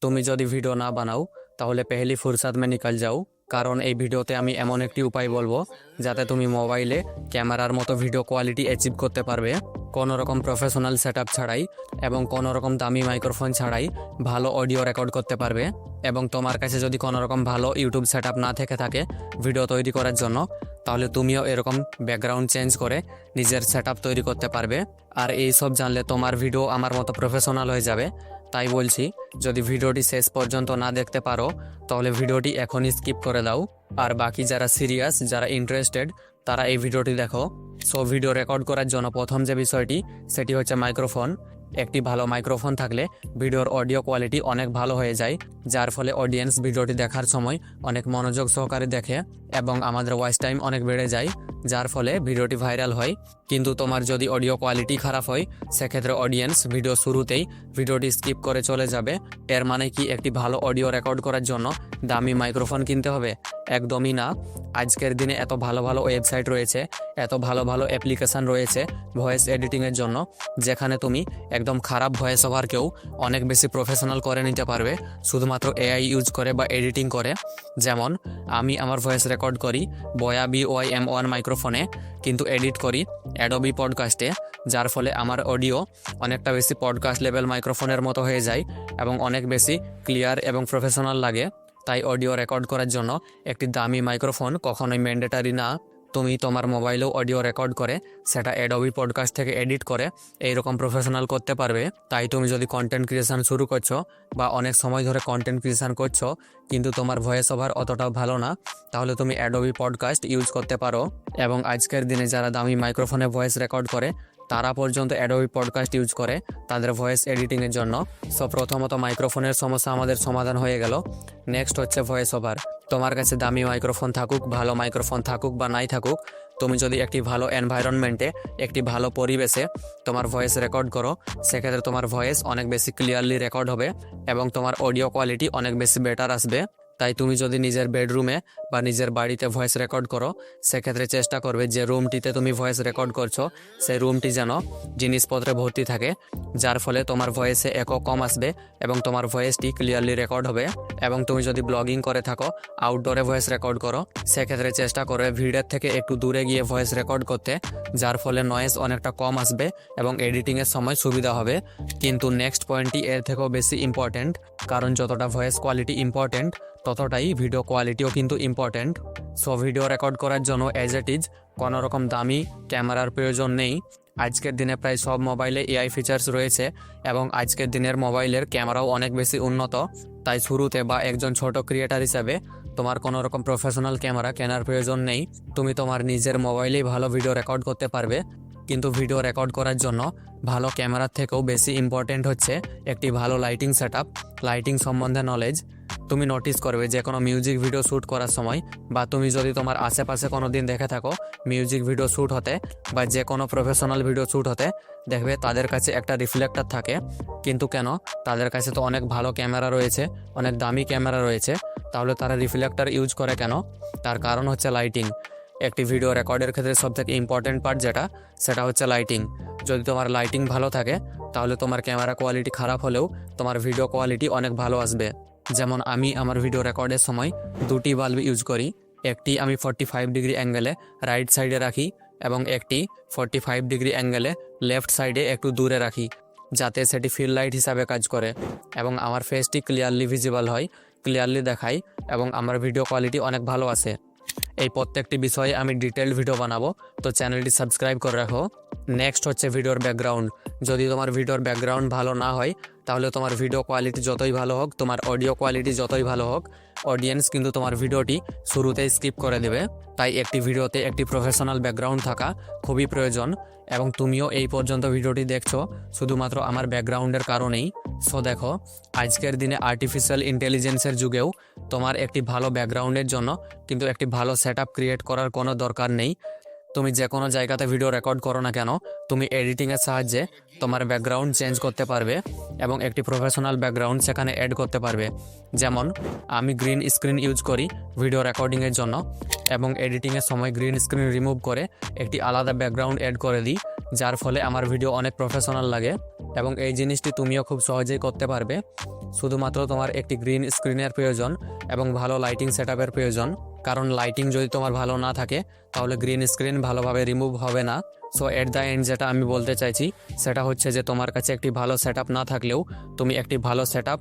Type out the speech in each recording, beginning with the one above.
তুমি যদি ভিডিও না বানাও তাহলে পেহলি ফুরসাত মে নিকাল যাও। কারণ এই ভিডিওতে আমি এমন একটি উপায় বলবো যাতে তুমি মোবাইলে ক্যামেরার মতো ভিডিও কোয়ালিটি অ্যাচিভ করতে পারবে, কোনো রকম প্রফেশনাল সেটআপ ছাড়াই এবং কোনো রকম দামি মাইক্রোফোন ছাড়াই ভালো অডিও রেকর্ড করতে পারবে। এবং তোমার কাছে যদি কোনো রকম ভালো ইউটিউব সেটআপ না থেকে থাকে ভিডিও তৈরি করার জন্য, তাহলে তুমিও এরকম ব্যাকগ্রাউন্ড চেঞ্জ করে নিজের সেটআপ তৈরি করতে পারবে। আর এই সব জানলে তোমার ভিডিও আমার মতো প্রফেশনাল হয়ে যাবে। তাই বলছি, যদি ভিডিওটি শেষ পর্যন্ত না দেখতে পারো তাহলে ভিডিওটি এখনই স্কিপ করে দাও। আর বাকি যারা সিরিয়াস, যারা ইন্টারেস্টেড, তারা এই ভিডিওটি দেখো। সো ভিডিও রেকর্ড করার জন্য প্রথম যে বিষয়টি সেটি হচ্ছে মাইক্রোফোন। একটি ভালো মাইক্রোফোন থাকলে ভিডিওর অডিও কোয়ালিটি অনেক ভালো হয়ে যায়, যার ফলে অডিয়েন্স ভিডিওটি দেখার সময় অনেক মনোযোগ সহকারে দেখে এবং আমাদের ওয়াচ টাইম অনেক বেড়ে যায়, যার ফলে ভিডিওটি ভাইরাল হয়। কিন্তু তোমার যদি অডিও কোয়ালিটি খারাপ হয় সেক্ষেত্রে অডিয়েন্স ভিডিও শুরুতেই ভিডিওটি স্কিপ করে চলে যাবে। এর মানে কি একটি ভালো অডিও রেকর্ড করার জন্য দামি মাইক্রোফোন কিনতে হবে? একদমই না। আজকের দিনে এত ভালো ভালো ওয়েবসাইট রয়েছে, এত ভালো ভালো অ্যাপ্লিকেশান রয়েছে ভয়েস এডিটিংয়ের জন্য, যেখানে তুমি একদম খারাপ ভয়েস ওভারকেও অনেক বেশি প্রফেশনাল করে নিতে পারবে শুধুমাত্র এআই ইউজ করে বা এডিটিং করে। যেমন আমি আমার ভয়েস রেকর্ড করি বয়া BYM1 মাইক্রোফোনে, কিন্তু এডিট করি অ্যাডোবি পডকাস্টে, যার ফলে আমার অডিও অনেকটা বেশি পডকাস্ট লেভেল মাইক্রোফোনের মতো হয়ে যায় এবং অনেক বেশি ক্লিয়ার এবং প্রফেশনাল লাগে। তাই অডিও রেকর্ড করার জন্য একটি দামি মাইক্রোফোন কখনোই ম্যান্ডেটারি না। তুমি তোমার মোবাইলেও অডিও রেকর্ড করে সেটা অ্যাডোবি পডকাস্ট থেকে এডিট করে এইরকম প্রফেশনাল করতে পারবে। তাই তুমি যদি কন্টেন্ট ক্রিয়েশন শুরু করছো বা অনেক সময় ধরে কন্টেন্ট ক্রিয়েশন করছো কিন্তু তোমার ভয়েস ওভার অতটাও ভালো না, তাহলে তুমি অ্যাডোবি পডকাস্ট ইউজ করতে পারো। এবং আজকের দিনে যারা দামি মাইক্রোফোনে ভয়েস রেকর্ড করে তারা পর্যন্ত অ্যাডোবি পডকাস্ট ইউজ করে তাদের ভয়েস এডিটিংয়ের জন্য। সো প্রথমত মাইক্রোফোনের সমস্যা আমাদের সমাধান হয়ে গেল। নেক্সট হচ্ছে ভয়েস ওভার। তোমার কাছে দামি মাইক্রোফোন থাকুক, ভালো মাইক্রোফোন থাকুক বা নাই থাকুক, তুমি যদি একটি ভালো এনভায়রনমেন্টে, একটি ভালো পরিবেশে তোমার ভয়েস রেকর্ড করো সেক্ষেত্রে তোমার ভয়েস অনেক বেশি ক্লিয়ারলি রেকর্ড হবে এবং তোমার অডিও কোয়ালিটি অনেক বেশি বেটার আসবে। তাই তুমি যদি নিজের বেডরুমে বা নিজের বাড়িতে ভয়েস রেকর্ড করো সেক্ষেত্রে চেষ্টা করবে যে রুমটিতে তুমি ভয়েস রেকর্ড করছো সেই রুমটি যেন জিনিসপত্রে ভর্তি থাকে, যার ফলে তোমার ভয়েসে একো কম আসবে এবং তোমার ভয়েসটি ক্লিয়ারলি রেকর্ড হবে। এবং তুমি যদি ব্লগিং করে থাকো, আউটডোরে ভয়েস রেকর্ড করো, সেক্ষেত্রে চেষ্টা করবে ভিডিওর থেকে একটু দূরে গিয়ে ভয়েস রেকর্ড করতে, যার ফলে নয়েজ অনেকটা কম আসবে এবং এডিটিংয়ের সময় সুবিধা হবে। কিন্তু নেক্সট পয়েন্টটি এর থেকেও বেশি ইম্পর্ট্যান্ট, কারণ যতটা ভয়েস কোয়ালিটি ইম্পর্ট্যান্ট ততটাই ভিডিও কোয়ালিটিও কিন্তু ইম্পর্ট্যান্ট। সো ভিডিও রেকর্ড করার জন্য অ্যাজ ইট ইজ কোনো রকম দামি ক্যামেরার প্রয়োজন নেই। আজকের দিনে প্রায় সব মোবাইলে এআই ফিচার্স রয়েছে এবং আজকের দিনের মোবাইলের ক্যামেরাও অনেক বেশি উন্নত। তাই শুরুতে বা একজন ছোট ক্রিয়েটার হিসাবে তোমার কোনো রকম প্রফেশনাল ক্যামেরা কেনার প্রয়োজন নেই। তুমি তোমার নিজের মোবাইলেই ভালো ভিডিও রেকর্ড করতে পারবে। কিন্তু ভিডিও রেকর্ড করার জন্য ভালো ক্যামেরার থেকেও বেশি ইম্পর্ট্যান্ট হচ্ছে একটি ভালো লাইটিং সেটআপ, লাইটিং সম্বন্ধে নলেজ। তুমি নোটিস করবে যে কোনো মিউজিক ভিডিও শ্যুট করার সময় বা তুমি যদি তোমার আশেপাশে কোনো দিন দেখে থাকো মিউজিক ভিডিও শ্যুট হতে বা যে কোনো প্রফেশনাল ভিডিও শ্যুট হতে, দেখবে তাদের কাছে একটা রিফ্লেক্টর থাকে। কিন্তু কেন? তাদের কাছে তো অনেক ভালো ক্যামেরা রয়েছে, অনেক দামি ক্যামেরা রয়েছে, তাহলে তারা রিফ্লেক্টর ইউজ করে কেন? তার কারণ হচ্ছে লাইটিং। একটি ভিডিও রেকর্ডের ক্ষেত্রে সবথেকে ইম্পর্ট্যান্ট পার্ট যেটা, সেটা হচ্ছে লাইটিং। যদি তোমার লাইটিং ভালো থাকে তাহলে তোমার ক্যামেরা কোয়ালিটি খারাপ হলেও তোমার ভিডিও কোয়ালিটি অনেক ভালো আসবে। যেমন আমি আমার ভিডিও রেকর্ডের সময় দুটি বাল্ব ইউজ করি। একটি আমি 45 ডিগ্রি অ্যাঙ্গেলে রাইট সাইডে রাখি এবং একটি 45 ডিগ্রি অ্যাঙ্গেলে লেফট সাইডে একটু দূরে রাখি, যাতে সেটি ফিল লাইট হিসাবে কাজ করে এবং আমার ফেসটি ক্লিয়ারলি ভিজিবল হয়, ক্লিয়ারলি দেখাই এবং আমার ভিডিও কোয়ালিটি অনেক ভালো আসে। এই প্রত্যেকটি বিষয়ে আমি ডিটেলড ভিডিও বানাবো, তো চ্যানেলটি সাবস্ক্রাইব করে রাখো। নেক্সট হচ্ছে ভিডিওর ব্যাকগ্রাউন্ড। যদি তোমার ভিডিওর ব্যাকগ্রাউন্ড ভালো না হয় তাহলে তোমার ভিডিও কোয়ালিটি যতই ভালো হোক, তোমার অডিও কোয়ালিটি যতই ভালো হোক, অডিয়েন্স কিন্তু তোমার ভিডিওটি শুরুতেই স্কিপ করে দেবে। তাই একটি ভিডিওতে একটি প্রফেশনাল ব্যাকগ্রাউন্ড থাকা খুবই প্রয়োজন এবং তুমিও এই পর্যন্ত ভিডিওটি দেখছো শুধুমাত্র আমার ব্যাকগ্রাউন্ডের কারণেই। সো দেখো, আজকের দিনে আর্টিফিশিয়াল ইন্টেলিজেন্সের যুগেও তোমার একটি ভালো ব্যাকগ্রাউন্ডের জন্য কিন্তু একটি ভালো সেটআপ ক্রিয়েট করার কোনো দরকার নেই। তুমি যে কোনো জায়গাতে ভিডিও রেকর্ড করো না কেন, তুমি এডিটিংয়ের সাহায্যে তোমার ব্যাকগ্রাউন্ড চেঞ্জ করতে পারবে এবং একটি প্রফেশনাল ব্যাকগ্রাউন্ড সেখানে অ্যাড করতে পারবে। যেমন আমি গ্রিন স্ক্রিন ইউজ করি ভিডিও রেকর্ডিংয়ের জন্য এবং এডিটিংয়ের সময় গ্রিন স্ক্রিন রিমুভ করে একটি আলাদা ব্যাকগ্রাউন্ড অ্যাড করে দিই, যার ফলে আমার ভিডিও অনেক প্রফেশনাল লাগে এবং এই জিনিসটি তুমিও খুব সহজেই করতে পারবে। শুধুমাত্র তোমার একটি গ্রিন স্ক্রিনের প্রয়োজন এবং ভালো লাইটিং সেটআপের প্রয়োজন, কারণ লাইটিং যদি তোমার ভালো না থাকে তাহলে গ্রিন স্ক্রিন ভালোভাবে রিমুভ হবে না। সো এট দ্য এন্ড যেটা আমি বলতে চাইছি সেটা হচ্ছে যে তোমার কাছে একটি ভালো সেটআপ না থাকলেও তুমি একটি ভালো সেটআপ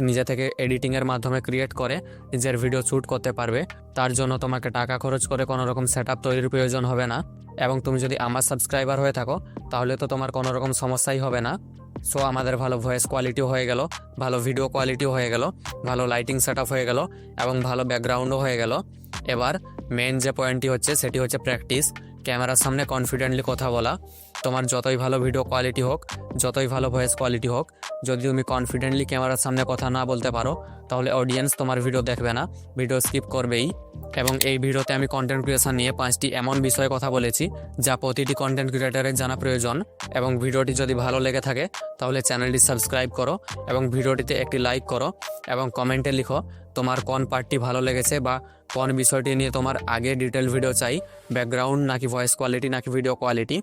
নিজে থেকে এডিটিংয়ের মাধ্যমে ক্রিয়েট করে নিজের ভিডিও শ্যুট করতে পারবে। তার জন্য তোমাকে টাকা খরচ করে কোনো রকম সেটআপ তৈরির প্রয়োজন হবে না। এবং তুমি যদি আমার সাবস্ক্রাইবার হয়ে থাকো তাহলে তো তোমার কোনো রকম সমস্যাই হবে না। সো আমাদের ভালো ভয়েস কোয়ালিটিও হয়ে গেল, ভালো ভিডিও কোয়ালিটিও হয়ে গেল, ভালো লাইটিং সেটআপ হয়ে গেল এবং ভালো ব্যাকগ্রাউন্ডও হয়ে গেল। এবার মেন যে পয়েন্টটি হচ্ছে সেটি হচ্ছে প্র্যাকটিস, ক্যামেরার সামনে কনফিডেন্টলি কথা বলা। তোমার যতই ভালো ভিডিও কোয়ালিটি হোক, যতই ভালো ভয়েস কোয়ালিটি হোক, যদি তুমি কনফিডেন্টলি ক্যামেরার সামনে কথা না বলতে পারো তাহলে অডিয়েন্স তোমার ভিডিও দেখবে না, ভিডিও স্কিপ করবেই। এবং এই ভিডিওতে আমি কন্টেন্ট ক্রিয়েশন নিয়ে 5টি এমন বিষয়ে কথা বলেছি যা প্রতিটি কন্টেন্ট ক্রিয়েটরের জানা প্রয়োজন। এবং ভিডিওটি যদি ভালো লেগে থাকে তাহলে চ্যানেলটি সাবস্ক্রাইব করো এবং ভিডিওটিতে একটি লাইক করো এবং কমেন্টে লিখো তোমার কোন পার্টটি ভালো লেগেছে বা কোন বিষয়টি নিয়ে তোমার আগে ডিটেল ভিডিও চাই, ব্যাকগ্রাউন্ড নাকি ভয়েস কোয়ালিটি নাকি ভিডিও কোয়ালিটি।